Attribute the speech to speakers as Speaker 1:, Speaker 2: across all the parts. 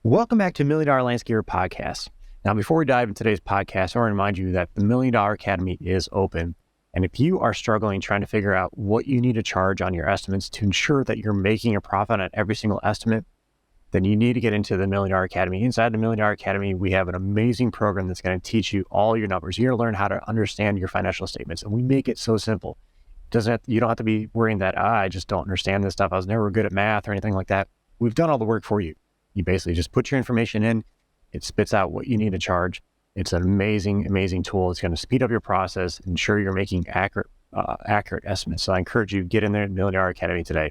Speaker 1: Welcome back to Million Dollar Landscaper Podcast. Now, before we dive into today's podcast, I want to remind you that the Million Dollar Academy is open. And if you are struggling trying to figure out what you need to charge on your estimates to ensure that you're making a profit on every single estimate, then you need to get into the Million Dollar Academy. Inside the Million Dollar Academy, we have an amazing program that's going to teach you all your numbers. You're going to learn how to understand your financial statements, and we make it so simple. You don't have to be worrying that, I just don't understand this stuff. I was never good at math or anything like that. We've done all the work for you. You basically just put your information in, it spits out what you need to charge. It's an amazing, amazing tool. It's going to speed up your process, ensure you're making accurate estimates. So I encourage you, get in there at Million Dollar Academy today.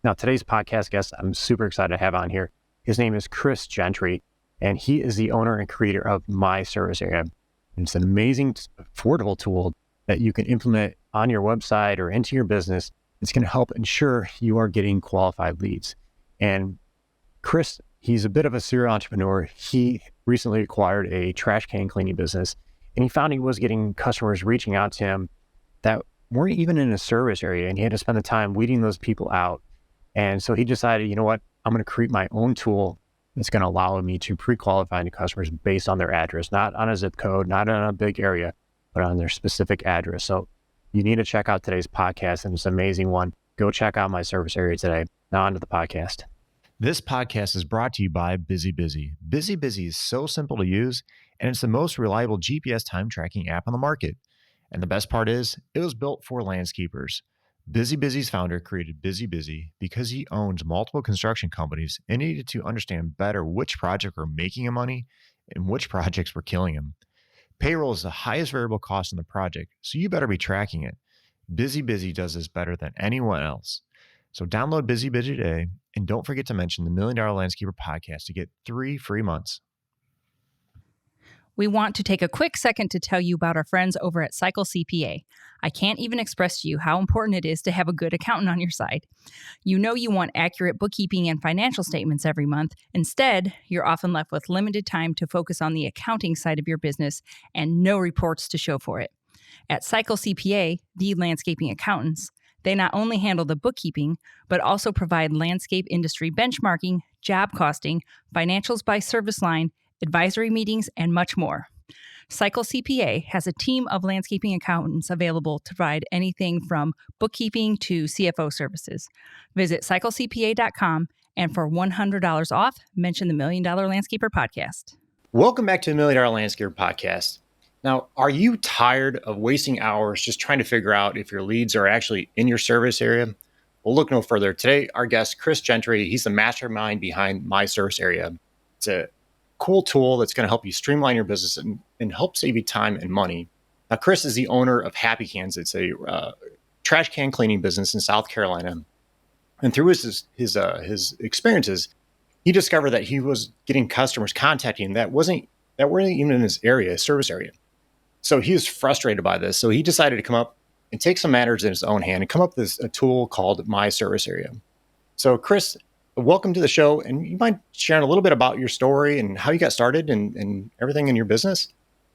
Speaker 1: Now, today's podcast guest, I'm super excited to have on here. His name is Chris Gentry, and he is the owner and creator of My Service Area. And it's an amazing, affordable tool that you can implement on your website or into your business. It's going to help ensure you are getting qualified leads. And Chris, he's a bit of a serial entrepreneur. He recently acquired a trash can cleaning business, and he found he was getting customers reaching out to him that weren't even in a service area, and he had to spend the time weeding those people out. And so he decided, you know what, I'm going to create my own tool that's going to allow me to pre-qualify new customers based on their address, not on a zip code, not on a big area, but on their specific address. So you need to check out today's podcast, and it's an amazing one. Go check out My Service Area today. Now on to the podcast.
Speaker 2: This podcast is brought to you by Busy. Busy is so simple to use, and it's the most reliable GPS time tracking app on the market. And the best part is, it was built for landscapers. Busy's founder created Busy because he owns multiple construction companies and needed to understand better which projects were making him money and which projects were killing him. Payroll is the highest variable cost in the project, so you better be tracking it. Busy does this better than anyone else. So download Busy today, and don't forget to mention the Million Dollar Landscaper Podcast to get 3 free months.
Speaker 3: We want to take a quick second to tell you about our friends over at Cycle CPA. I can't even express to you how important it is to have a good accountant on your side. You know you want accurate bookkeeping and financial statements every month. Instead, you're often left with limited time to focus on the accounting side of your business and no reports to show for it. At Cycle CPA, the landscaping accountants, they not only handle the bookkeeping, but also provide landscape industry benchmarking, job costing, financials by service line, advisory meetings, and much more. Cycle CPA has a team of landscaping accountants available to provide anything from bookkeeping to CFO services. Visit cyclecpa.com, and for $100 off, mention the Million Dollar Landscaper Podcast.
Speaker 1: Welcome back to the Million Dollar Landscaper Podcast. Now, are you tired of wasting hours just trying to figure out if your leads are actually in your service area? Well, look no further. Today, our guest, Chris Gentry, he's the mastermind behind My Service Area. It's a cool tool that's going to help you streamline your business and help save you time and money. Now, Chris is the owner of Happy Cans. It's a trash can cleaning business in South Carolina. And through his experiences, he discovered that he was getting customers contacting him that weren't even in his area, service area. So he was frustrated by this. So he decided to come up and take some matters in his own hand and come up with a tool called My Service Area. So Chris, welcome to the show. And you mind sharing a little bit about your story and how you got started and everything in your business?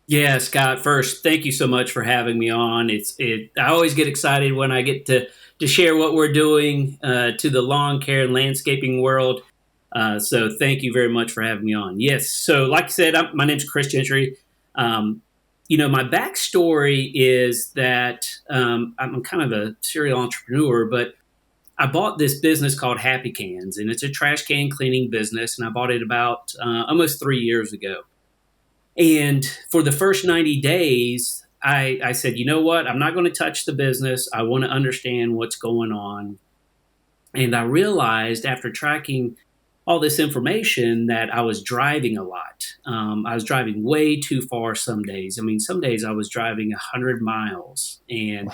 Speaker 4: Yeah, Scott, first, thank you so much for having me on. I always get excited when I get to share what we're doing to the lawn care and landscaping world. So thank you very much for having me on. Yes. So like I said, my name's Chris Gentry. My backstory is that I'm kind of a serial entrepreneur, but I bought this business called Happy Cans, and it's a trash can cleaning business, and I bought it about almost 3 years ago. And for the first 90 days, I said, you know what? I'm not going to touch the business. I want to understand what's going on. And I realized after tracking all this information that I was driving a lot. I was driving way too far some days. I mean, some days I was driving 100 miles, and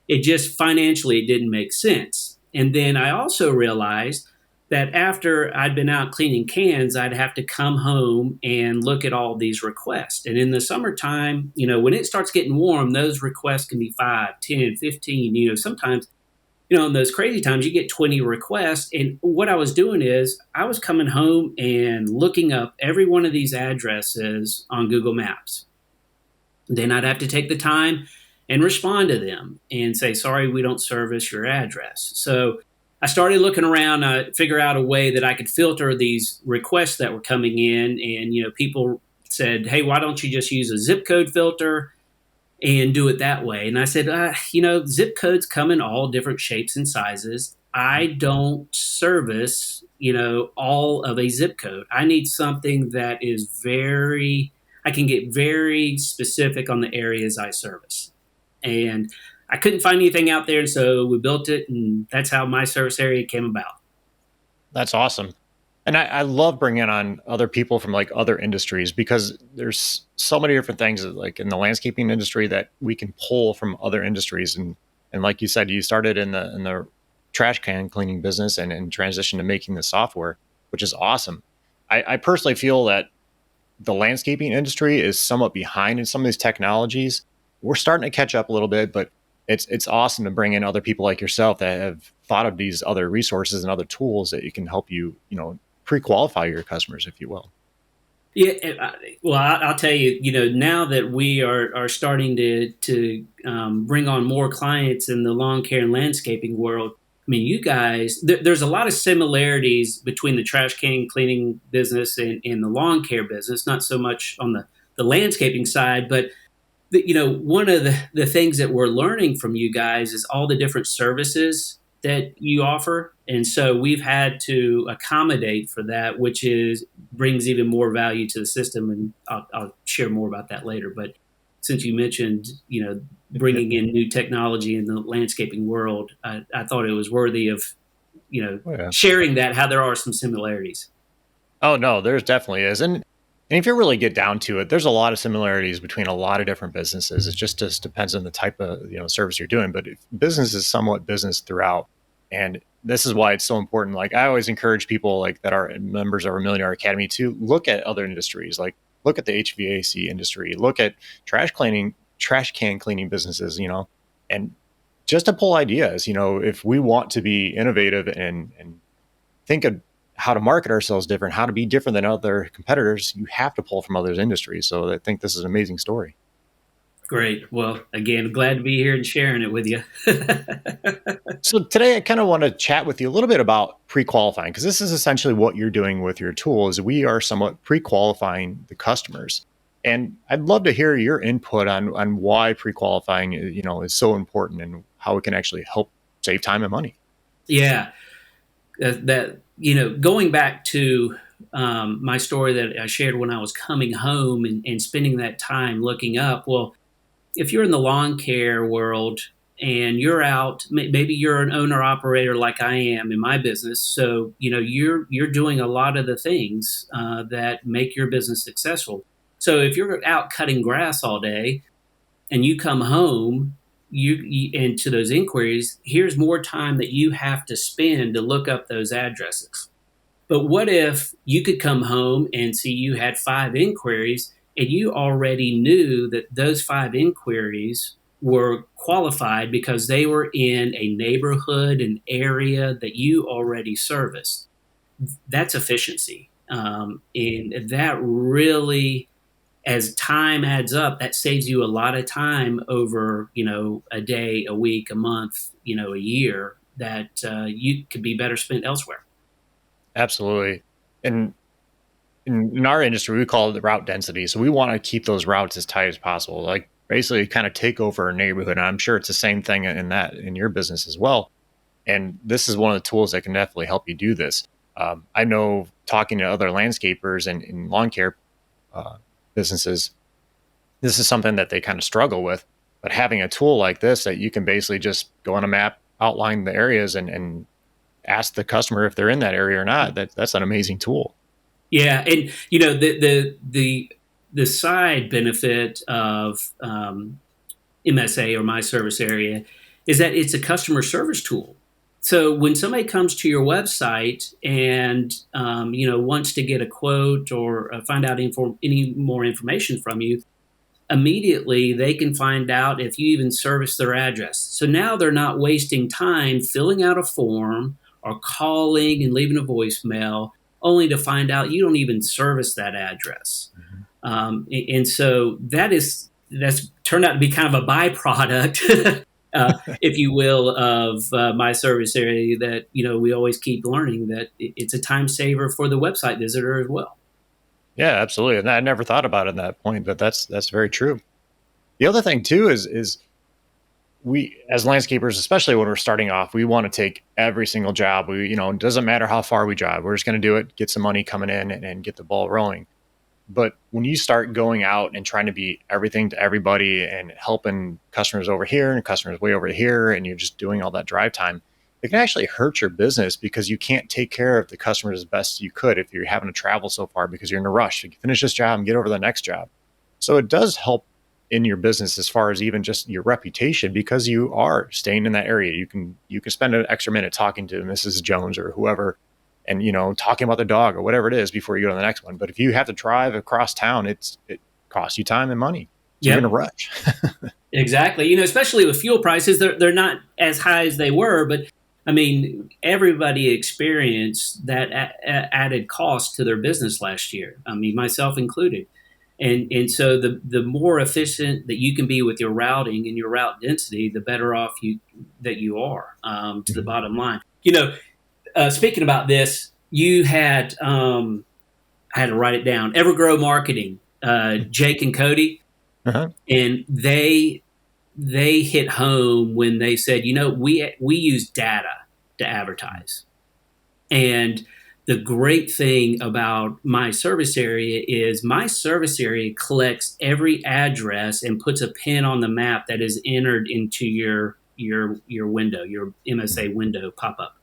Speaker 4: it just financially, it didn't make sense. And then I also realized that after I'd been out cleaning cans, I'd have to come home and look at all these requests. And in the summertime, when it starts getting warm, those requests can be 5, 10, 15, sometimes in those crazy times, you get 20 requests. And what I was doing is I was coming home and looking up every one of these addresses on Google Maps. Then I'd have to take the time and respond to them and say, sorry, we don't service your address. So I started looking around, figure out a way that I could filter these requests that were coming in. And, people said, hey, why don't you just use a zip code filter and do it that way? And I said, zip codes come in all different shapes and sizes. I don't service, all of a zip code. I need something that is I can get very specific on the areas I service. And I couldn't find anything out there. And so we built it, and that's how my service area came about.
Speaker 2: That's awesome. And I love bringing on other people from like other industries, because there's so many different things that, like in the landscaping industry, that we can pull from other industries. And like you said, you started in the trash can cleaning business and transitioned to making the software, which is awesome. I personally feel that the landscaping industry is somewhat behind in some of these technologies. We're starting to catch up a little bit, but it's awesome to bring in other people like yourself that have thought of these other resources and other tools that you can help you, pre-qualify your customers, if you will.
Speaker 4: Yeah, well, I'll tell you, now that we are starting to bring on more clients in the lawn care and landscaping world. I mean, you guys, there's a lot of similarities between the trash can cleaning business and the lawn care business. Not so much on the landscaping side, but one of the things that we're learning from you guys is all the different services that you offer. And so we've had to accommodate for that, which brings even more value to the system. And I'll share more about that later. But since you mentioned, bringing in new technology in the landscaping world, I thought it was worthy of, sharing that, how there are some similarities.
Speaker 2: Oh no, there's definitely is. And if you really get down to it, there's a lot of similarities between a lot of different businesses. It just depends on the type of service you're doing. But business is somewhat business throughout, and this is why it's so important. Like I always encourage people like that are members of our Millionaire Academy to look at other industries. Like look at the HVAC industry, look at trash can cleaning businesses. And just to pull ideas. If we want to be innovative and think of how to market ourselves different, how to be different than other competitors, you have to pull from others' industries. So I think this is an amazing story.
Speaker 4: Great. Well, again, glad to be here and sharing it with you.
Speaker 2: So today I kind of want to chat with you a little bit about pre-qualifying, because this is essentially what you're doing with your tool. Is we are somewhat pre-qualifying the customers. And I'd love to hear your input on why pre-qualifying, is so important and how it can actually help save time and money.
Speaker 4: Yeah. Going back to my story that I shared when I was coming home and spending that time looking up. Well, if you're in the lawn care world and you're out, maybe you're an owner operator like I am in my business. So, you're doing a lot of the things that make your business successful. So if you're out cutting grass all day and you come home, and to those inquiries, here's more time that you have to spend to look up those addresses. But what if you could come home and see you had 5 inquiries and you already knew that those 5 inquiries were qualified because they were in a neighborhood, an area that you already serviced? That's efficiency. And that really, as time adds up, that saves you a lot of time over, a day, a week, a month, a year that you could be better spent elsewhere.
Speaker 2: Absolutely. And in our industry, we call it the route density. So we want to keep those routes as tight as possible, like basically kind of take over a neighborhood. And I'm sure it's the same thing in your business as well. And this is one of the tools that can definitely help you do this. I know talking to other landscapers and in lawn care businesses, this is something that they kind of struggle with. But having a tool like this that you can basically just go on a map, outline the areas, and ask the customer if they're in that area or not, that's an amazing tool.
Speaker 4: Yeah, and the side benefit of MSA or my service area is that it's a customer service tool. So when somebody comes to your website and wants to get a quote or find out any more information from you, immediately they can find out if you even service their address. So now they're not wasting time filling out a form or calling and leaving a voicemail only to find out you don't even service that address. Mm-hmm. And so that's turned out to be kind of a byproduct if you will, of my service area that, we always keep learning that it's a time saver for the website visitor as well.
Speaker 2: Yeah, absolutely. And I never thought about it at that point, but that's very true. The other thing too is we, as landscapers, especially when we're starting off, we want to take every single job. It doesn't matter how far we drive. We're just going to do it, get some money coming in and get the ball rolling. But when you start going out and trying to be everything to everybody and helping customers over here and customers way over here, and you're just doing all that drive time, it can actually hurt your business because you can't take care of the customers as best you could if you're having to travel so far because you're in a rush to finish this job and get over to the next job. So it does help in your business as far as even just your reputation because you are staying in that area. You can spend an extra minute talking to Mrs. Jones or whoever and talking about the dog or whatever it is before you go to the next one. But if you have to drive across town, it costs you time and money. So you're in a rush.
Speaker 4: Exactly. Especially with fuel prices, they're not as high as they were, but I mean, everybody experienced that added cost to their business last year. I mean, myself included. And so the more efficient that you can be with your routing and your route density, the better off that you are to the bottom line. Speaking about this, you had I had to write it down. Evergrow Marketing, Jake and Cody, and they hit home when they said, we use data to advertise, and the great thing about my service area is my service area collects every address and puts a pin on the map that is entered into your window, your MSA window pop-up.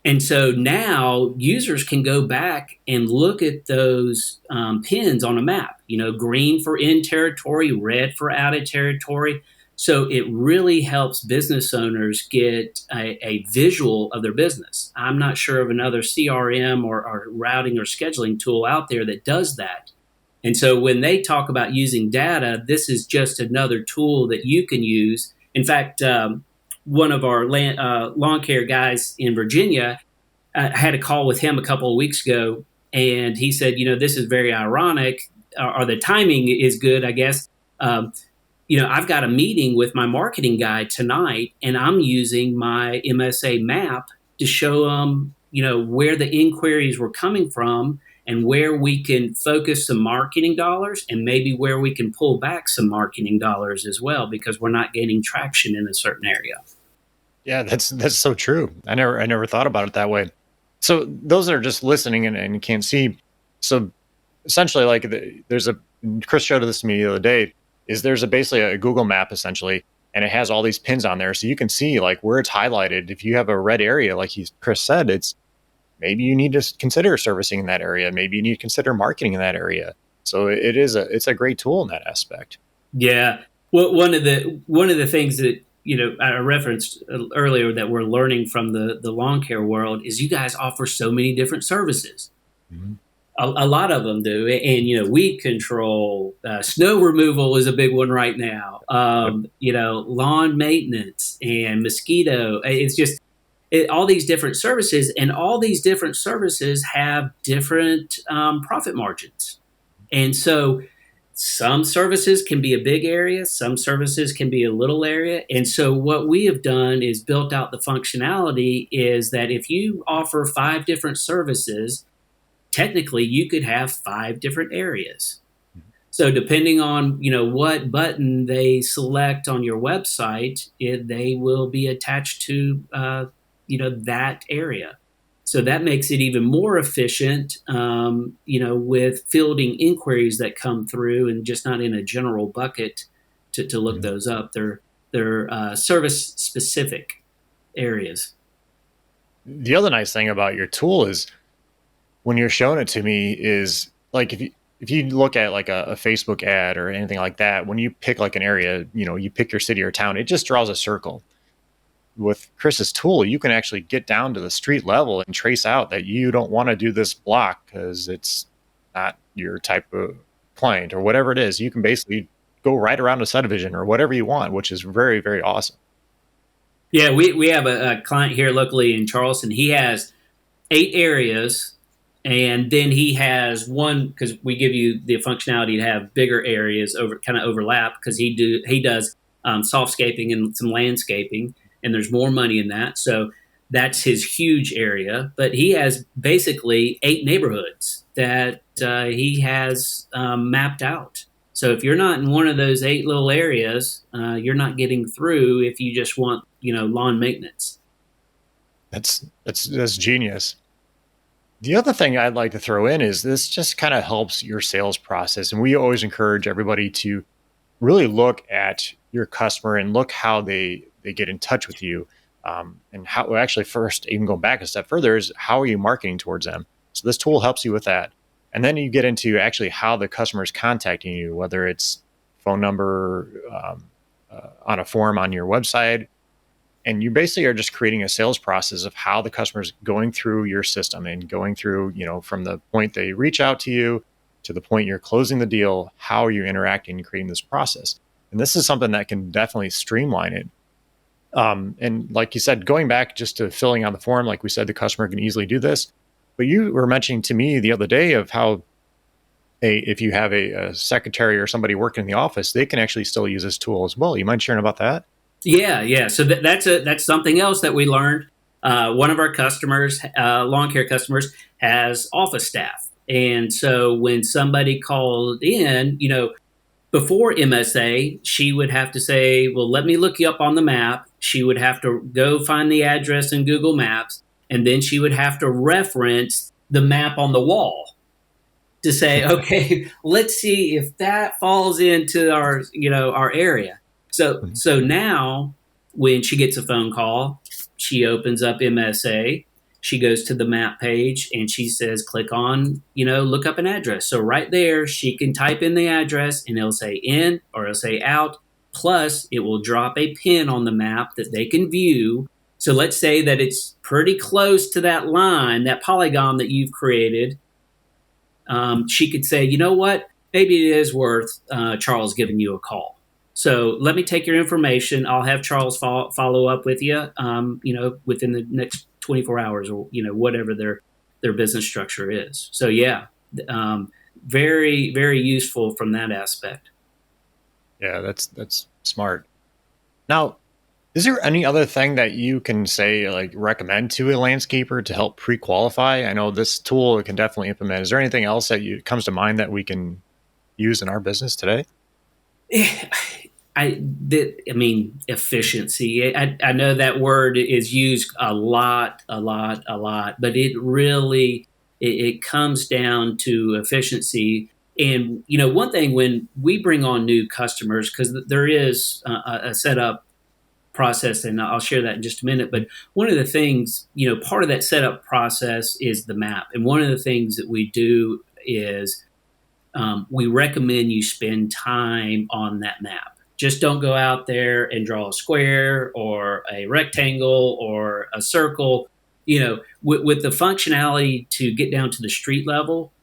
Speaker 4: And so now users can go back and look at those pins on a map, green for in territory, red for out of territory. So it really helps business owners get a visual of their business. I'm not sure of another CRM or routing or scheduling tool out there that does that. And so when they talk about using data, this is just another tool that you can use. In fact, one of our lawn care guys in Virginia, I had a call with him a couple of weeks ago, and he said, this is very ironic, or the timing is good, I guess. I've got a meeting with my marketing guy tonight, and I'm using my MSA map to show them, where the inquiries were coming from and where we can focus some marketing dollars and maybe where we can pull back some marketing dollars as well because we're not gaining traction in a certain area.
Speaker 2: Yeah, that's so true. I never thought about it that way. So those that are just listening and can't see. So essentially, like Chris showed this to me the other day. There's basically a Google map essentially, and it has all these pins on there, so you can see like where it's highlighted. If you have a red area, like Chris said, it's maybe you need to consider servicing in that area. Maybe you need to consider marketing in that area. So it's a great tool in that aspect.
Speaker 4: Yeah. Well, one of the things that I referenced earlier that we're learning from the lawn care world is you guys offer so many different services. Mm-hmm. A lot of them do. And, weed control, snow removal is a big one right now. Lawn maintenance and mosquito. It's just all these different services, and all these different services have different profit margins. And so some services can be a big area. Some services can be a little area. And so what we have done is built out the functionality is that if you offer 5 different services, technically you could have 5 different areas. So depending on, what button they select on your website, they will be attached to, that area. So that makes it even more efficient, with fielding inquiries that come through and just not in a general bucket to look those up. They're service specific areas.
Speaker 2: The other nice thing about your tool is when you're showing it to me is like if you look at like a Facebook ad or anything like that, when you pick like an area, you pick your city or town, it just draws a circle. With Chris's tool, you can actually get down to the street level and trace out that you don't want to do this block because it's not your type of client or whatever it is. You can basically go right around a subdivision or whatever you want, which is very, very awesome.
Speaker 4: Yeah, we have a client here locally in Charleston. He has 8 areas. And then he has one, because we give you the functionality to have bigger areas kind of overlap, because he does softscaping and some landscaping, and there's more money in that. So that's his huge area. But he has basically 8 neighborhoods that he has mapped out. So if you're not in one of those 8 little areas, you're not getting through if you just want, lawn maintenance.
Speaker 2: That's genius. The other thing I'd like to throw in is this just kind of helps your sales process. And we always encourage everybody to really look at your customer and look how they get in touch with you. And how, well, actually, first, even going back a step further, is how are you marketing towards them? So this tool helps you with that. And then you get into actually how the customer is contacting you, whether it's phone number, on a form on your website. And you basically are just creating a sales process of how the customer is going through your system and going through, from the point they reach out to you to the point you're closing the deal, how are you interacting and creating this process? And this is something that can definitely streamline it. And like you said, going back just to filling out the form, like we said, the customer can easily do this. But you were mentioning to me the other day of how if you have a secretary or somebody working in the office, they can actually still use this tool as well. You mind sharing about that?
Speaker 4: Yeah. So that's something else that we learned. One of our customers, lawn care customers, has office staff, and so when somebody called in, before MSA, she would have to say, "Well, let me look you up on the map." She would have to go find the address in Google Maps, and then she would have to reference the map on the wall to say, "Okay, let's see if that falls into our area." So now when she gets a phone call, she opens up MSA, she goes to the map page and she says, click on, look up an address. So right there, she can type in the address and it'll say in or it'll say out. Plus it will drop a pin on the map that they can view. So let's say that it's pretty close to that line, that polygon that you've created. She could say, you know what, maybe it is worth Charles giving you a call. So let me take your information. I'll have Charles follow up with you, within the next 24 hours or, whatever their business structure is. So yeah, very, very useful from that aspect.
Speaker 2: Yeah, that's smart. Now, is there any other thing that you can say, like recommend to a landscaper to help pre-qualify? I know this tool can definitely implement. Is there anything else that comes to mind that we can use in our business today?
Speaker 4: Efficiency. I know that word is used a lot, but it really it comes down to efficiency. And one thing when we bring on new customers, because there is a setup process, and I'll share that in just a minute. But one of the things, part of that setup process is the map, and one of the things that we do is we recommend you spend time on that map. Just don't go out there and draw a square or a rectangle or a circle. With the functionality to get down to the street level,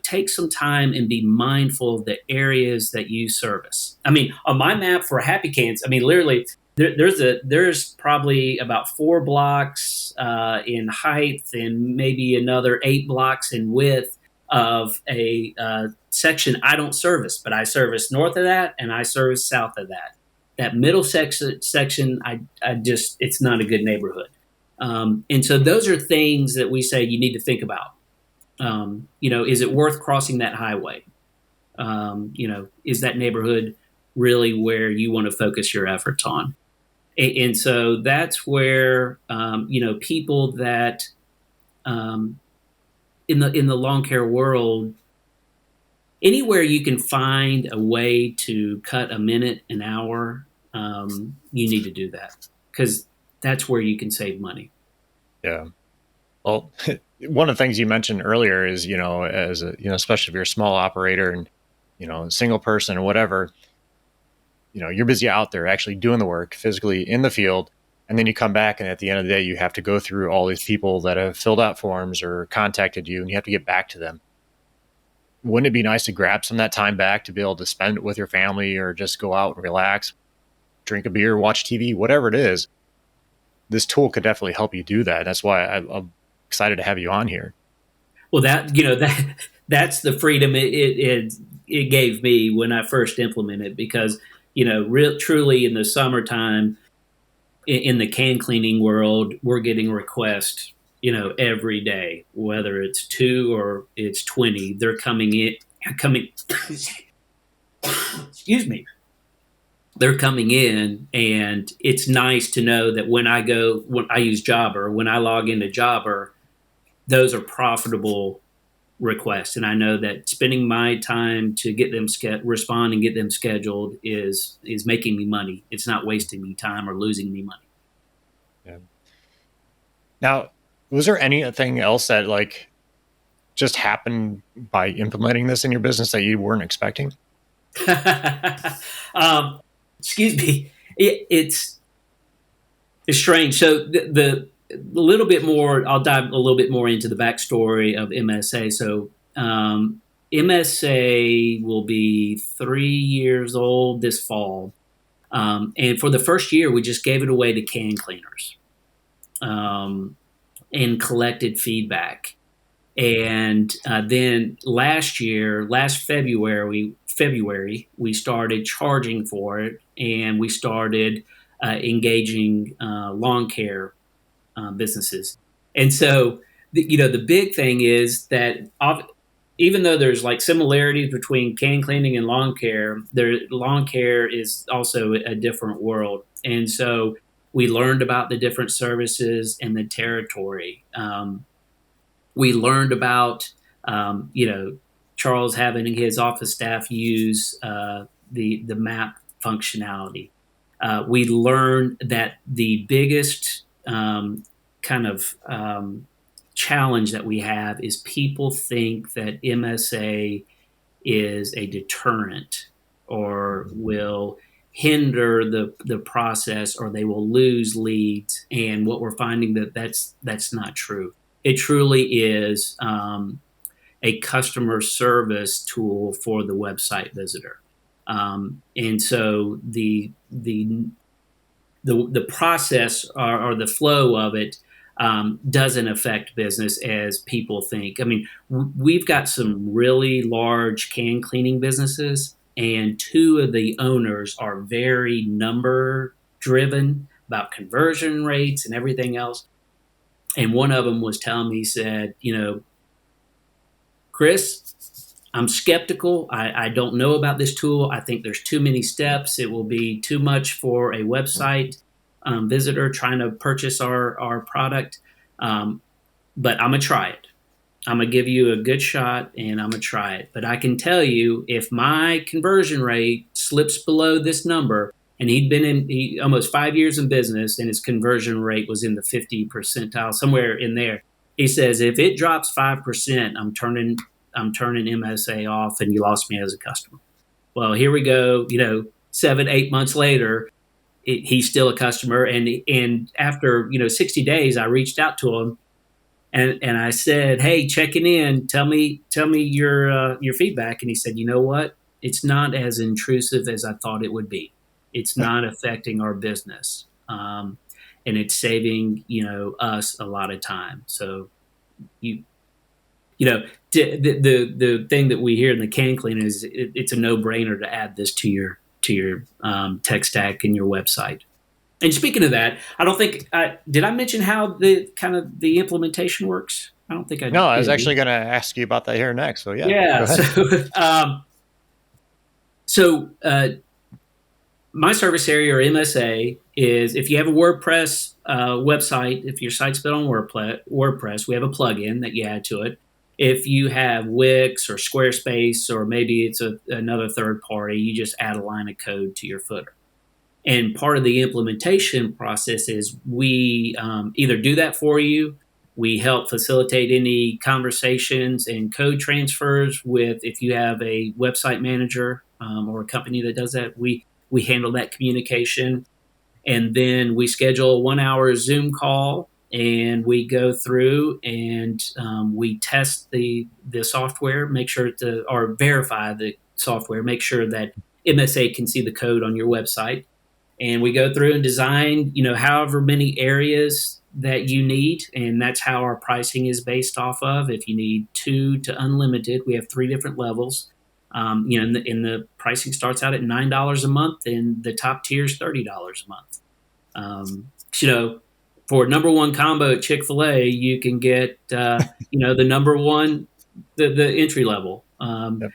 Speaker 4: take some time and be mindful of the areas that you service. On my map for Happy Cans, literally there's probably about 4 blocks in height and maybe another 8 blocks in width of a section I don't service, but I service north of that and I service south of that. That middle section, I just, it's not a good neighborhood. And so those are things that we say you need to think about. Is it worth crossing that highway? Is that neighborhood really where you want to focus your efforts on? And so that's where, people that, in the lawn care world, anywhere you can find a way to cut a minute, an hour, you need to do that because that's where you can save money.
Speaker 2: Yeah. Well, one of the things you mentioned earlier is, as a, especially if you're a small operator and, a single person or whatever, you're busy out there actually doing the work physically in the field. And then you come back and at the end of the day, you have to go through all these people that have filled out forms or contacted you and you have to get back to them. Wouldn't it be nice to grab some of that time back to be able to spend it with your family or just go out and relax, drink a beer, watch TV, whatever it is? This tool could definitely help you do that. That's why I'm excited to have you on here.
Speaker 4: Well, that's the freedom it gave me when I first implemented, because truly in the summertime, in the can cleaning world, we're getting requests, every day, whether it's 2 or it's 20. They're coming, excuse me. They're coming in, and it's nice to know that when I use Jobber, when I log into Jobber, those are profitable requests. And I know that spending my time to get them respond and get them scheduled is making me money. It's not wasting me time or losing me money.
Speaker 1: Yeah. Now, was there anything else that just happened by implementing this in your business that you weren't expecting?
Speaker 4: Excuse me. It's strange. So the a little bit more, I'll dive a little bit more into the backstory of MSA. So MSA will be 3 years old this fall. And for the first year, we just gave it away to can cleaners and collected feedback. And then last February, we started charging for it, and we started engaging lawn care businesses. And so, the big thing is that even though there's similarities between can cleaning and lawn care, lawn care is also a different world. And so we learned about the different services and the territory. We learned about, Charles having his office staff use the map functionality. We learned that the biggest challenge that we have is people think that MSA is a deterrent or will hinder the process, or they will lose leads. And what we're finding that's not true. It truly is a customer service tool for the website visitor. And so the process or the flow of it doesn't affect business as people think. I mean, we've got some really large can cleaning businesses, and 2 of the owners are very number driven about conversion rates and everything else. And one of them was telling me, he said, Chris, I'm skeptical. I don't know about this tool. I think there's too many steps. It will be too much for a website visitor trying to purchase our product. But I'm going to try it. I'm going to give you a good shot, and I'm going to try it. But I can tell you, if my conversion rate slips below this number, and he'd been almost 5 years in business, and his conversion rate was in the 50 percentile, somewhere in there. He says, if it drops 5%, I'm turning MSA off, and you lost me as a customer. Well, here we go. 7-8 months later, he's still a customer. And after 60 days, I reached out to him, and I said, hey, checking in. Tell me your feedback. And he said, you know what? It's not as intrusive as I thought it would be. It's not affecting our business, and it's saving us a lot of time. So the thing that we hear in the can cleaning is it's a no-brainer to add this to your tech stack and your website. And speaking of that, I don't think did I mention how the implementation works? I don't think I did.
Speaker 1: No, I was actually going to ask you about that here next. So
Speaker 4: yeah. So my service area, or MSA, is if you have a WordPress website, if your site's built on WordPress, we have a plugin that you add to it. If you have Wix or Squarespace, or maybe it's another third party, you just add a line of code to your footer. And part of the implementation process is we either do that for you, we help facilitate any conversations and code transfers with, if you have a website manager or a company that does that, we handle that communication. And then we schedule a 1-hour Zoom call, and we go through and we test the software, make sure or verify the software, make sure that MSA can see the code on your website. And we go through and design, however many areas that you need. And that's how our pricing is based off of. If you need 2 to unlimited, we have 3 different levels. And the pricing starts out at $9 a month, and the top tier is $30 a month. For number one combo at Chick-fil-A, you can get, the number one, the entry level.
Speaker 1: Yep.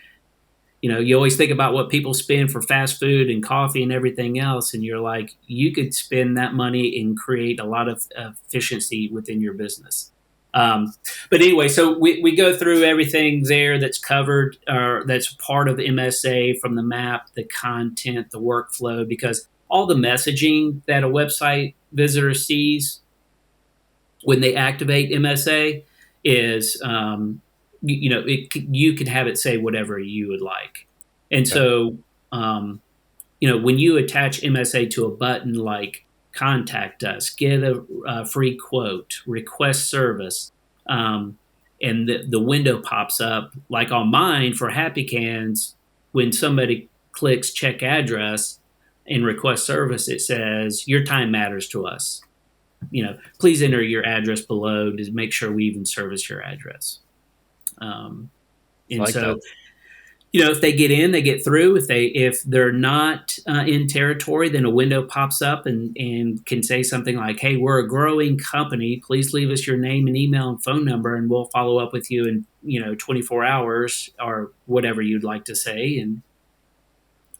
Speaker 4: You always think about what people spend for fast food and coffee and everything else, and you're like, you could spend that money and create a lot of efficiency within your business. But anyway, so we go through everything there that's covered, that's part of the MSA, from the map, the content, the workflow, because all the messaging that a website visitor sees when they activate MSA is, you can have it say whatever you would like. And so, when you attach MSA to a button like contact us, get a free quote, request service, and the window pops up, like on mine for Happy Cans, when somebody clicks check address and request service, it says your time matters to us. Please enter your address below to make sure we even service your address. And
Speaker 1: like
Speaker 4: so
Speaker 1: that.
Speaker 4: If they get in, they get through. If they're not in territory, then a window pops up and can say something like, "Hey, we're a growing company. Please leave us your name and email and phone number, and we'll follow up with you in 24 hours," or whatever you'd like to say. And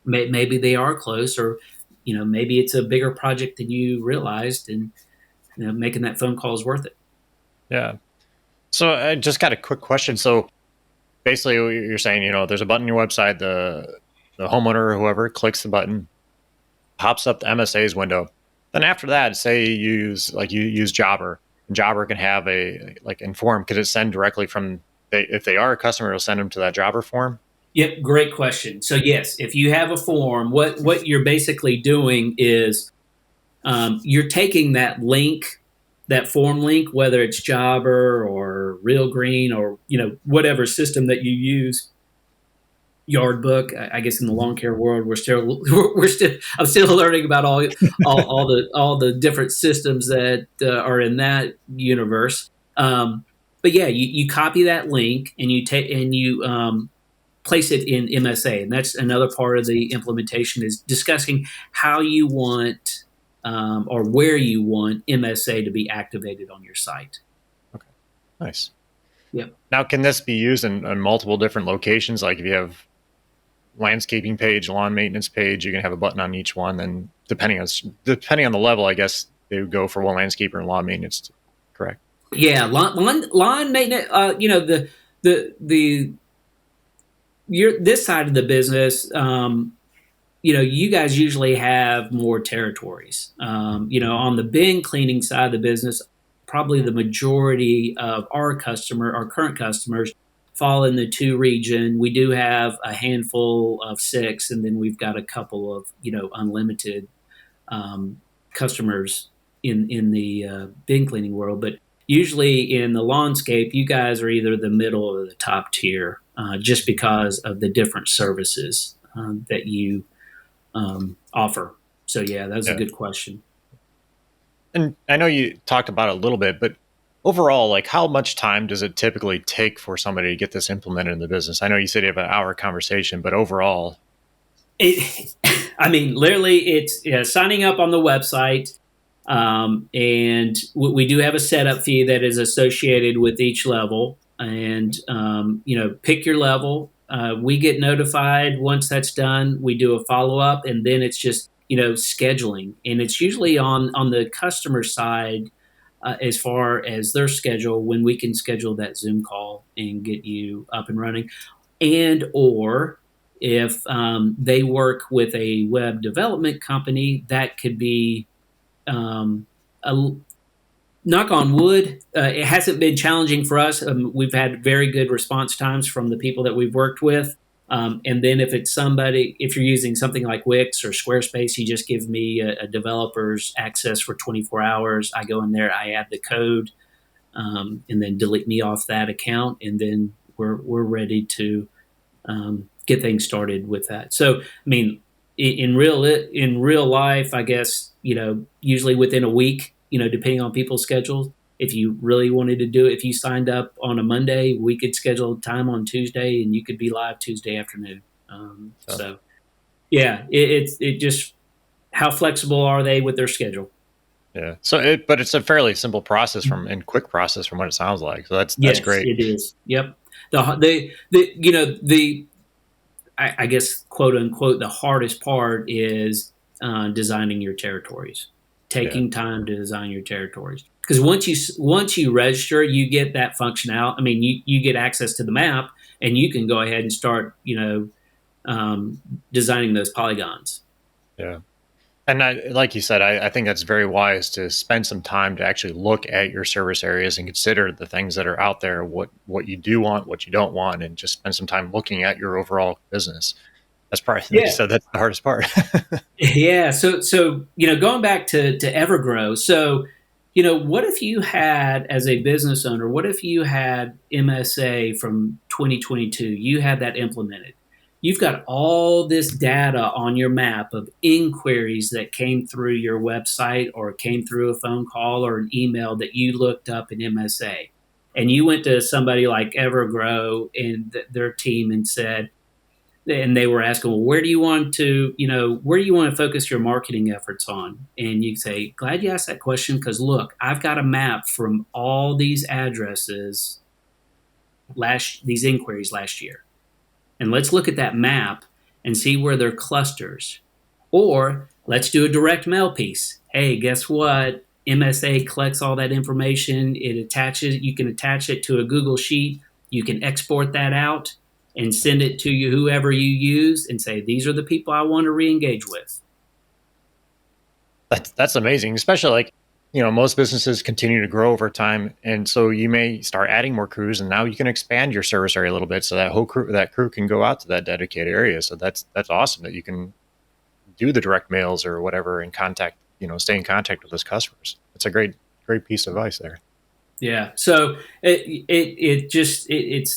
Speaker 4: maybe they are close, or maybe it's a bigger project than you realized, and making that phone call is worth it.
Speaker 1: Yeah. So I just got a quick question. So basically, you're saying, there's a button on your website, the homeowner or whoever clicks the button, pops up the MSA's window. Then after that, say you use Jobber. Jobber can have inform. Could it send directly from, if they are a customer, it'll send them to that Jobber form?
Speaker 4: Yep, great question. So yes, if you have a form, what you're basically doing is you're taking that link, that form link, whether it's Jobber or Real Green or whatever system that you use, Yardbook. I guess in the lawn care world, I'm still learning about all the different systems that are in that universe. But yeah, you copy that link and you take and you place it in MSA, and that's another part of the implementation, is discussing how you want or where you want MSA to be activated on your site.
Speaker 1: Okay, nice.
Speaker 4: Yep.
Speaker 1: Now, can this be used in multiple different locations? Like if you have landscaping page, lawn maintenance page, you can have a button on each one. And depending on the level, I guess they would go for one landscaper and lawn maintenance. Correct?
Speaker 4: Yeah, lawn maintenance. This side of the business. You guys usually have more territories. On the bin cleaning side of the business, probably the majority of our current customers, fall in the 2 region. We do have a handful of 6, and then we've got a couple of unlimited customers in the bin cleaning world. But usually in the lawnscape, you guys are either the middle or the top tier, just because of the different services that you offer. So yeah, that's a good question.
Speaker 1: And I know you talked about it a little bit, but overall, like how much time does it typically take for somebody to get this implemented in the business? I know you said you have an hour conversation, but overall,
Speaker 4: literally it's signing up on the website. And we do have a setup fee that is associated with each level, and pick your level. We get notified once that's done. We do a follow-up, and then it's just scheduling, and it's usually on the customer side, as far as their schedule, when we can schedule that Zoom call and get you up and running. And or if they work with a web development company, that could be knock on wood, it hasn't been challenging for us. We've had very good response times from the people that we've worked with. And then if you're using something like Wix or Squarespace, you just give me a developer's access for 24 hours. I go in there, I add the code, and then delete me off that account. And then we're ready to get things started with that. So, in real life, I guess, usually within a week, depending on people's schedules, if you really wanted to do it, if you signed up on a Monday, we could schedule time on Tuesday, and you could be live Tuesday afternoon. So yeah, it just, how flexible are they with their schedule?
Speaker 2: Yeah. But it's a fairly simple process and quick process from what it sounds like. So that's
Speaker 4: Yes,
Speaker 2: great.
Speaker 4: it is. Yep. I guess, quote unquote, the hardest part is designing your territories,
Speaker 2: Yeah.
Speaker 4: taking time to design your territories. Because once you register, you get that functionality. I mean, you get access to the map, and you can go ahead and start, designing those polygons.
Speaker 2: Yeah. And like you said, I think that's very wise to spend some time to actually look at your service areas and consider the things that are out there, what you do want, what you don't want, and just spend some time looking at your overall business. That's probably, like you
Speaker 4: Yeah.
Speaker 2: said, that's the hardest part.
Speaker 4: Yeah. So going back to Evergrow. So, what if you had, as a business owner, what if you had MSA from 2022? You had that implemented. You've got all this data on your map of inquiries that came through your website, or came through a phone call or an email that you looked up in MSA. And you went to somebody like Evergrow and their team and said, and they were asking, well, where do you want to focus your marketing efforts on? And you say, glad you asked that question, because look, I've got a map from all these addresses, these inquiries last year. And let's look at that map and see where they're clusters. Or let's do a direct mail piece. Hey, guess what? MSA collects all that information. You can attach it to a Google Sheet. You can export that out and send it to whoever you use, and say, these are the people I want to re-engage with.
Speaker 2: That's amazing, especially like, most businesses continue to grow over time. And so you may start adding more crews, and now you can expand your service area a little bit so that crew can go out to that dedicated area. So that's awesome that you can do the direct mails or whatever and stay in contact with those customers. It's a great piece of advice there.
Speaker 4: Yeah. So it's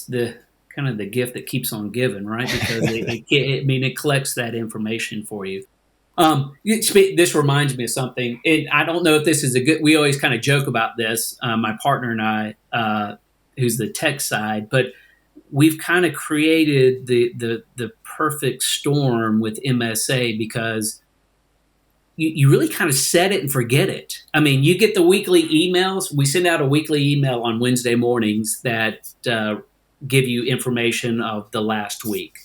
Speaker 4: the kind of the gift that keeps on giving, right? Because it collects that information for you. This reminds me of something. I don't know if this is we always kind of joke about this, my partner and I, who's the tech side, but we've kind of created the perfect storm with MSA, because you really kind of set it and forget it. I mean, you get the weekly emails. We send out a weekly email on Wednesday mornings that give you information of the last week.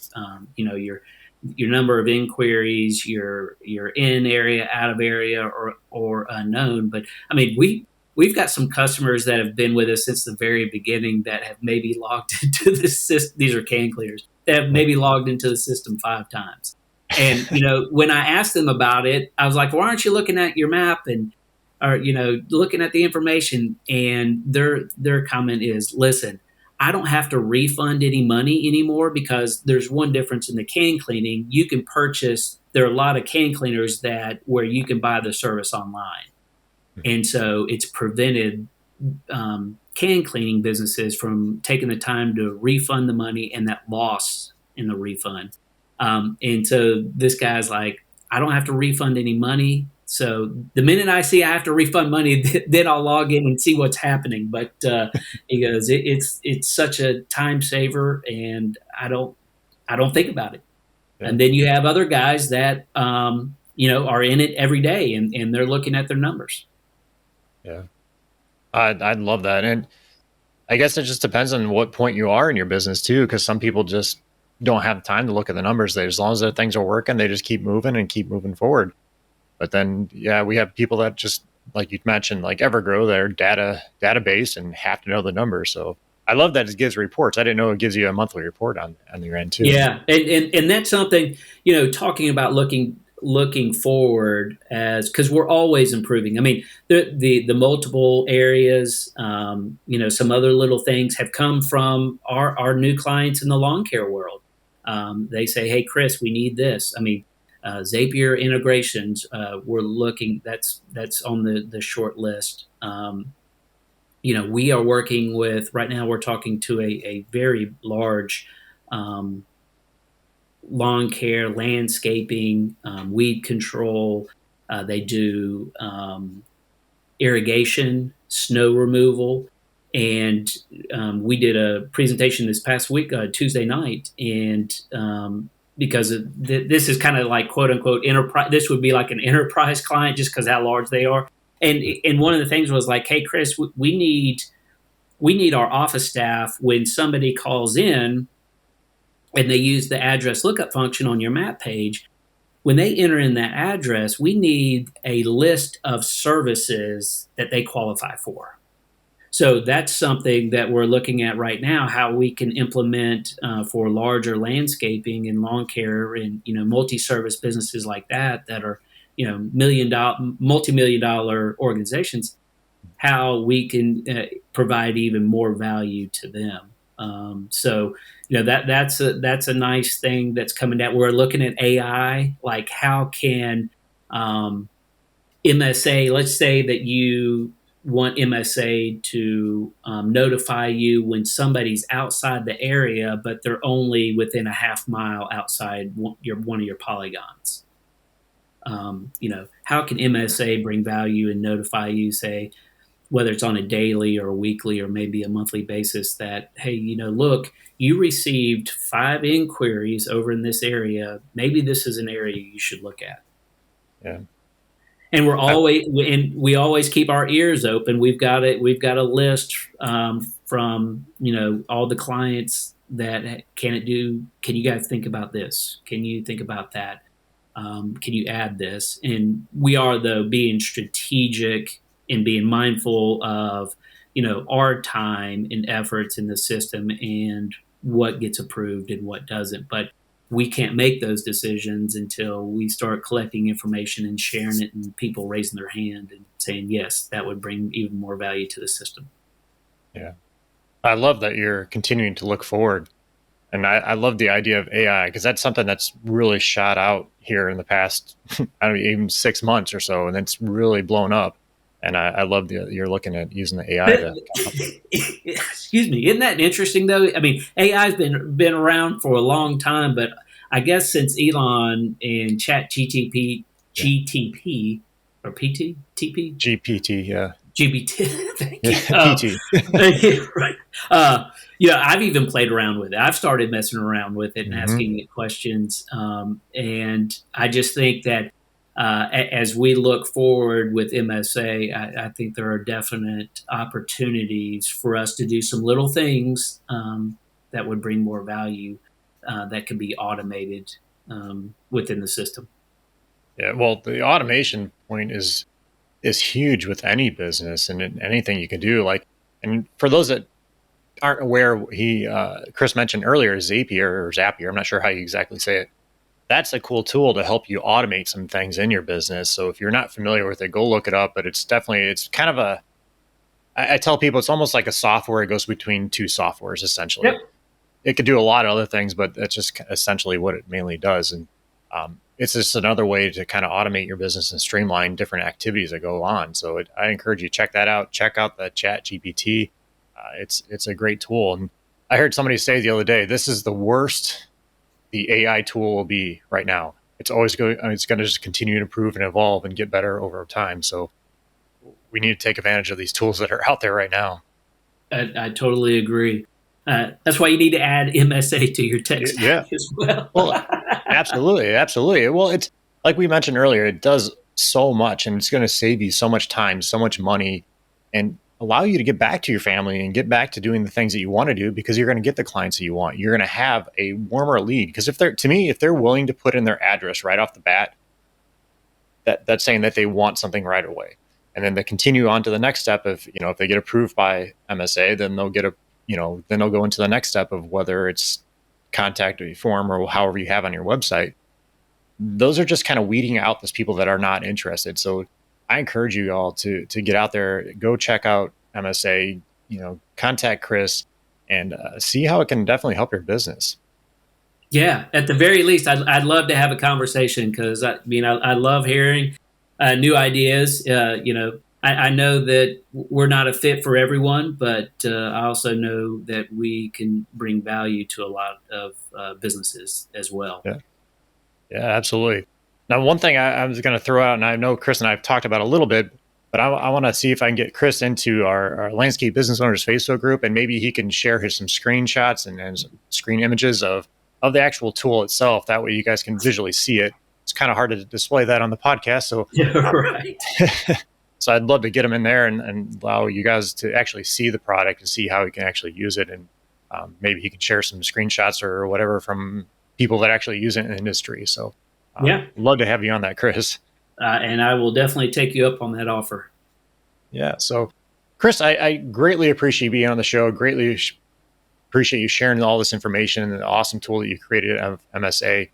Speaker 4: Your number of inquiries, your in area, out of area, or unknown. But I mean, we've got some customers that have been with us since the very beginning that have maybe logged into the system. These are can clears that have maybe logged into the system 5 times. And when I asked them about it, I was like, "Why aren't you looking at your map or looking at the information?" And their comment is, "Listen, I don't have to refund any money anymore, because there's one difference in the can cleaning. You can purchase. There are a lot of can cleaners where you can buy the service online, and so it's prevented can cleaning businesses from taking the time to refund the money and that loss in the refund." And so this guy's like, "I don't have to refund any money. So the minute I see I have to refund money, then I'll log in and see what's happening." But he goes, it's such a time saver, and I don't think about it.
Speaker 2: Yeah.
Speaker 4: And then you have other guys that are in it every day, and they're looking at their numbers.
Speaker 2: Yeah. I'd love that. And I guess it just depends on what point you are in your business too, because some people just don't have time to look at the numbers. As long as their things are working, they just keep moving and keep moving forward. But then, yeah, we have people that just, like you mentioned, like Evergrow, their database, and have to know the numbers. So I love that it gives reports. I didn't know it gives you a monthly report on your end too.
Speaker 4: Yeah, and that's something, talking about looking forward, as because we're always improving. I mean, the multiple areas, some other little things have come from our new clients in the lawn care world. They say, "Hey, Chris, we need this." I mean, Zapier integrations, we're looking. That's on the short list. We are working with, right now, we're talking to a very large lawn care, landscaping, weed control. They do irrigation. snow removal. And we did a presentation this past week, Tuesday night, and because this is kind of like quote unquote enterprise, this would be like an enterprise client just because how large they are. And one of the things was like, hey, Chris, we need our office staff when somebody calls in and they use the address lookup function on your map page. When they enter in that address, we need a list of services that they qualify for. So that's something that we're looking at right now, how we can implement for larger landscaping and lawn care and, multi-service businesses like that are, multi-million dollar organizations, how we can provide even more value to them. So, that's a nice thing that's coming down. We're looking at AI, like how can MSA, let's say that you want MSA to notify you when somebody's outside the area, but they're only within a half mile outside one of your polygons. How can MSA bring value and notify you, say, whether it's on a daily or a weekly or maybe a monthly basis, that, hey, look, you received 5 inquiries over in this area. Maybe this is an area you should look at.
Speaker 1: Yeah.
Speaker 4: And we always keep our ears open. We've got a list from all the clients that can you guys think about this? Can you think about that? Can you add this? And we are, though, being strategic and being mindful of our time and efforts in the system and what gets approved and what doesn't. But we can't make those decisions until we start collecting information and sharing it, and people raising their hand and saying, yes, that would bring even more value to the system.
Speaker 1: Yeah. I love that you're continuing to look forward. And I love the idea of AI, because that's something that's really shot out here in the past, even 6 months or so, and it's really blown up. And I love you're looking at using the AI.
Speaker 4: Excuse me. Isn't that interesting, though? I mean, AI's been around for a long time, but I guess since Elon and GTP or TP?
Speaker 1: GPT, yeah.
Speaker 4: GPT. Thank you.
Speaker 1: PT.
Speaker 4: Right. I've even played around with it. I've started messing around with it and asking it questions. And I just think that as we look forward with MSA, I think there are definite opportunities for us to do some little things that would bring more value that could be automated within the system.
Speaker 1: Yeah, well, the automation point is huge with any business and anything you can do. And for those that aren't aware, Chris mentioned earlier Zapier. I'm not sure how you exactly say it. That's a cool tool to help you automate some things in your business. So if you're not familiar with it, go look it up. But it's kind of I tell people it's almost like a software. It goes between 2 softwares, essentially.
Speaker 4: Yep.
Speaker 1: It could do a lot of other things, but that's just essentially what it mainly does. And it's just another way to kind of automate your business and streamline different activities that go on. So I encourage you to check that out. Check out the Chat GPT. It's a great tool. And I heard somebody say the other day, this is the worst the AI tool will be right now. It's always going to just continue to improve and evolve and get better over time. So we need to take advantage of these tools that are out there right now.
Speaker 4: I totally agree. That's why you need to add MSA to your tech stack as well.
Speaker 1: Well, absolutely. Well, it's like we mentioned earlier, it does so much, and it's going to save you so much time, so much money, and allow you to get back to your family and get back to doing the things that you want to do, because you're going to get the clients that you want. You're going to have a warmer lead, because if they're willing to put in their address right off the bat, that's saying that they want something right away. And then they continue on to the next step of, if they get approved by MSA, then they'll then they'll go into the next step of whether it's contact form or however you have on your website. Those are just kind of weeding out those people that are not interested. So I encourage you all to get out there, go check out MSA, contact Chris, and see how it can definitely help your business.
Speaker 4: Yeah, at the very least, I'd love to have a conversation, because I love hearing new ideas. I know that we're not a fit for everyone, but I also know that we can bring value to a lot of businesses as well.
Speaker 1: Yeah, absolutely. Now, one thing I was going to throw out, and I know Chris and I have talked about a little bit,
Speaker 2: But I want to see if I can get Chris into our Landscape Business Owners Facebook group, and maybe he can share some screenshots and some screen images of the actual tool itself. That way you guys can visually see it. It's kind of hard to display that on the podcast. So,
Speaker 4: Yeah, right.
Speaker 2: so I'd love to get him in there and allow you guys to actually see the product and see how he can actually use it. And maybe he can share some screenshots or whatever from people that actually use it in the industry. So
Speaker 4: Yeah.
Speaker 2: love to have you on that, Chris.
Speaker 4: And I will definitely take you up on that offer.
Speaker 2: Yeah. So, Chris, I greatly appreciate you being on the show. Greatly appreciate you sharing all this information and the awesome tool that you created of MSA.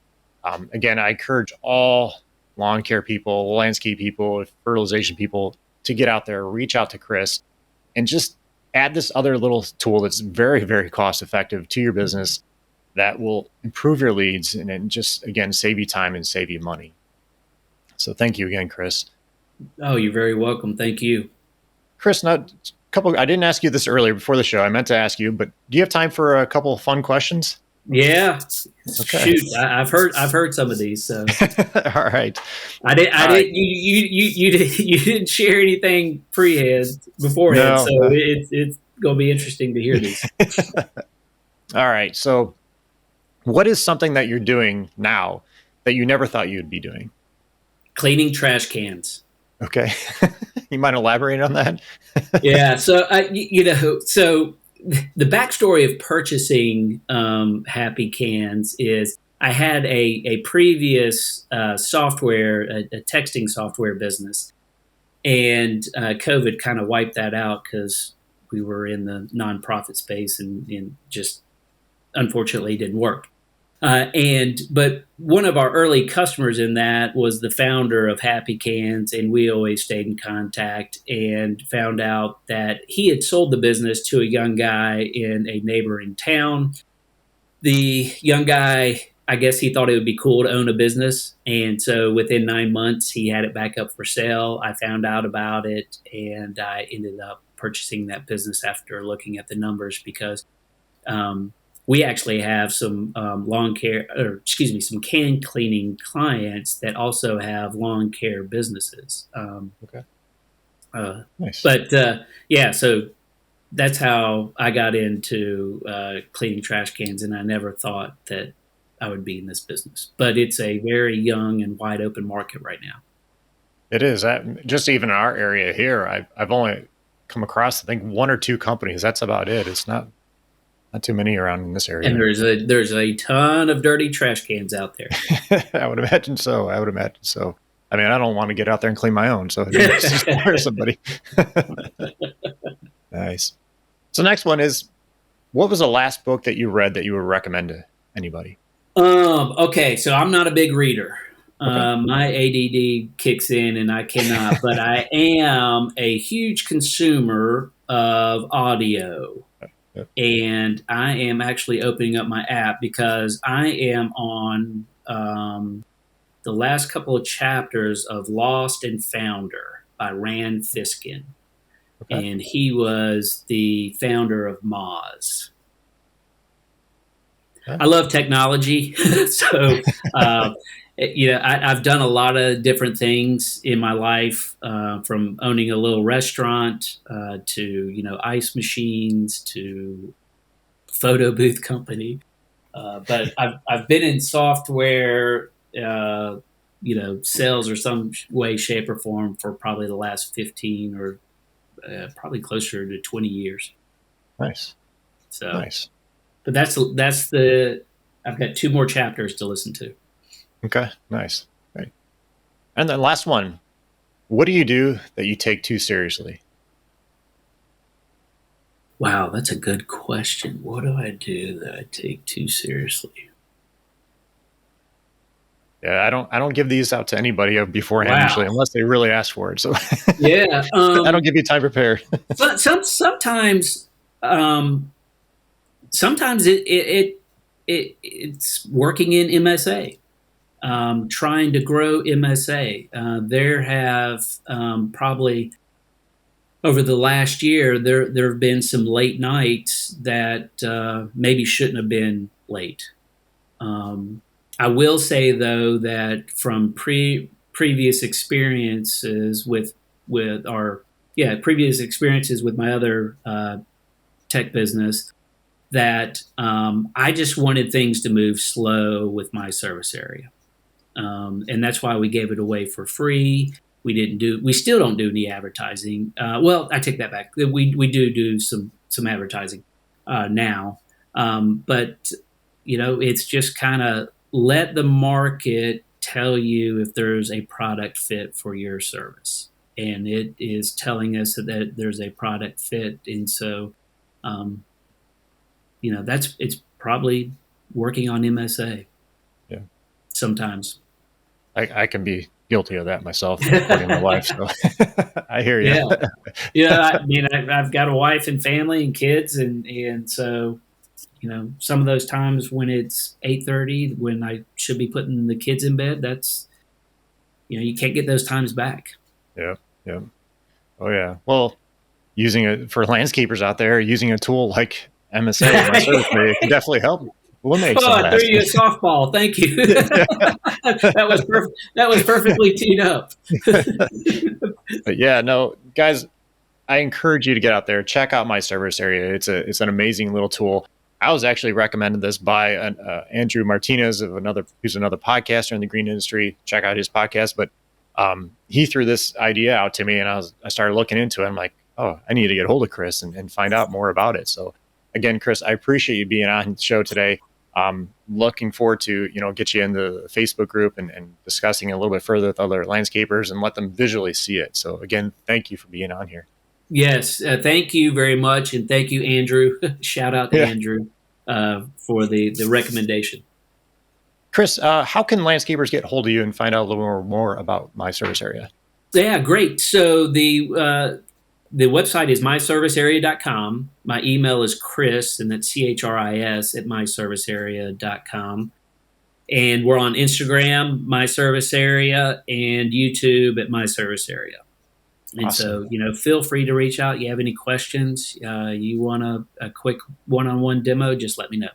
Speaker 2: Again, I encourage all lawn care people, landscape people, fertilization people to get out there, reach out to Chris, and just add this other little tool that's very, very cost effective to your business that will improve your leads and then just, again, save you time and save you money. So thank you again, Chris.
Speaker 4: Oh, you're very welcome. Thank you.
Speaker 2: Chris, I didn't ask you this earlier before the show. I meant to ask you, but do you have time for a couple of fun questions?
Speaker 4: Yeah.
Speaker 2: Okay.
Speaker 4: Shoot, I've heard some of these. So
Speaker 2: all right.
Speaker 4: I didn't. You didn't share anything beforehand.
Speaker 2: No.
Speaker 4: So it's going to be interesting to hear these.
Speaker 2: All right. So, what is something that you're doing now that you never thought you'd be doing?
Speaker 4: Cleaning trash cans.
Speaker 2: Okay. You mind elaborating on that?
Speaker 4: Yeah. So so the backstory of purchasing Happy Cans is I had a previous software, a texting software business, and COVID kind of wiped that out because we were in the nonprofit space and just unfortunately didn't work. But one of our early customers in that was the founder of Happy Cans, and we always stayed in contact and found out that he had sold the business to a young guy in a neighboring town. The young guy, I guess he thought it would be cool to own a business. And so within 9 months, he had it back up for sale. I found out about it, and I ended up purchasing that business after looking at the numbers because we actually have some some can cleaning clients that also have lawn care businesses.
Speaker 2: Okay.
Speaker 4: Nice. But so that's how I got into cleaning trash cans, and I never thought that I would be in this business. But it's a very young and wide open market right now.
Speaker 2: It is. Just even in our area here, I've only come across, I think, 1 or 2 companies. That's about it. It's not too many around in this area.
Speaker 4: And there's a ton of dirty trash cans out there.
Speaker 2: I would imagine so. I mean, I don't want to get out there and clean my own, so just hire somebody. Nice. So next one is, what was the last book that you read that you would recommend to anybody?
Speaker 4: Okay, so I'm not a big reader.
Speaker 2: Okay.
Speaker 4: My ADD kicks in and I cannot, but I am a huge consumer of audio. And I am actually opening up my app because I am on the last couple of chapters of Lost and Founder by Rand Fiskin. Okay. And he was the founder of Moz. Okay. I love technology. So, I've done a lot of different things in my life, from owning a little restaurant to, ice machines to photo booth company. But I've been in software, sales or some way, shape, or form for probably the last 15 or probably closer to 20 years.
Speaker 2: Nice.
Speaker 4: So
Speaker 2: nice.
Speaker 4: But I've got 2 more chapters to listen to.
Speaker 2: Okay, nice. Right. And then last one, what do you do that you take too seriously?
Speaker 4: Wow, that's a good question. What do I do that I take too seriously?
Speaker 2: Yeah, I don't give these out to anybody beforehand usually, unless they really ask for it. So
Speaker 4: yeah,
Speaker 2: I don't give you time prepared.
Speaker 4: But sometimes it's working in MSA. Trying to grow MSA. There have probably over the last year, there have been some late nights that maybe shouldn't have been late. I will say, though, that from previous experiences with with our previous experiences with my other tech business, that I just wanted things to move slow with my service area. And that's why we gave it away for free. We still don't do any advertising. Well, I take that back. We do some advertising now. But it's just kind of let the market tell you if there's a product fit for your service. And it is telling us that there's a product fit. And so, it's probably working on MSA.
Speaker 2: Yeah.
Speaker 4: Sometimes.
Speaker 2: I can be guilty of that myself, supporting my wife. So I hear you.
Speaker 4: I mean, I've got a wife and family and kids, and so, some of those times when it's 8:30, when I should be putting the kids in bed, that's, you can't get those times back.
Speaker 2: Yeah. Oh yeah. Well, using it for landscapers out there, using a tool like MSA, my service area, can definitely help eliminate some of
Speaker 4: I
Speaker 2: that.
Speaker 4: threw you a softball. Thank you. That was perfect. That was perfectly teed up.
Speaker 2: But yeah, no, guys, I encourage you to get out there, check out my service area. It's an amazing little tool. I was actually recommended this by Andrew Martinez who's another podcaster in the green industry. Check out his podcast. But he threw this idea out to me, and I started looking into it. I'm like, oh, I need to get hold of Chris and find out more about it. So again, Chris, I appreciate you being on the show today. Looking forward to, get you in the Facebook group and discussing a little bit further with other landscapers and let them visually see it. So again, thank you for being on here.
Speaker 4: Yes. Thank you very much. And thank you, Andrew. Shout out to Andrew for the recommendation.
Speaker 2: Chris, how can landscapers get hold of you and find out a little more about my service area?
Speaker 4: Yeah, great. So the website is myservicearea.com. My email is Chris, and that's CHRIS at myservicearea.com. And we're on Instagram, My Service Area, and YouTube at My Service Area. And awesome. So, feel free to reach out. You have any questions? You want a quick one-on-one demo, just let me know.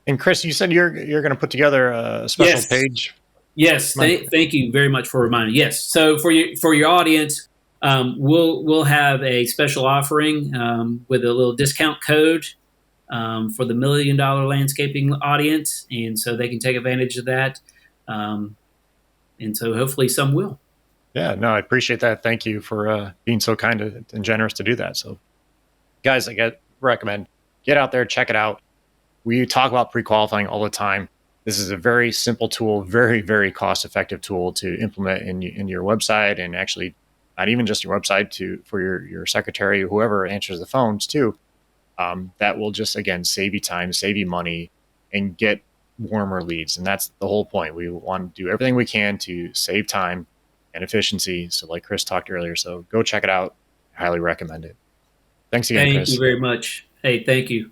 Speaker 2: And Chris, you said you're going to put together a special page.
Speaker 4: Yes. Thank you very much for reminding me. Yes. So for your audience, we'll have a special offering with a little discount code for the $1 million landscaping audience, and so they can take advantage of that. And so hopefully some will.
Speaker 2: Yeah, no, I appreciate that. Thank you for being so kind and generous to do that. So, guys, recommend get out there, check it out. We talk about pre-qualifying all the time. This is a very simple tool, very, very cost-effective tool to implement in your website, and actually not even just your website, for your secretary, whoever answers the phones too. That will just, again, save you time, save you money, and get warmer leads. And that's the whole point. We want to do everything we can to save time and efficiency. So like Chris talked earlier, so go check it out. I highly recommend it. Thanks again, Chris.
Speaker 4: Thank you very much. Hey, thank you.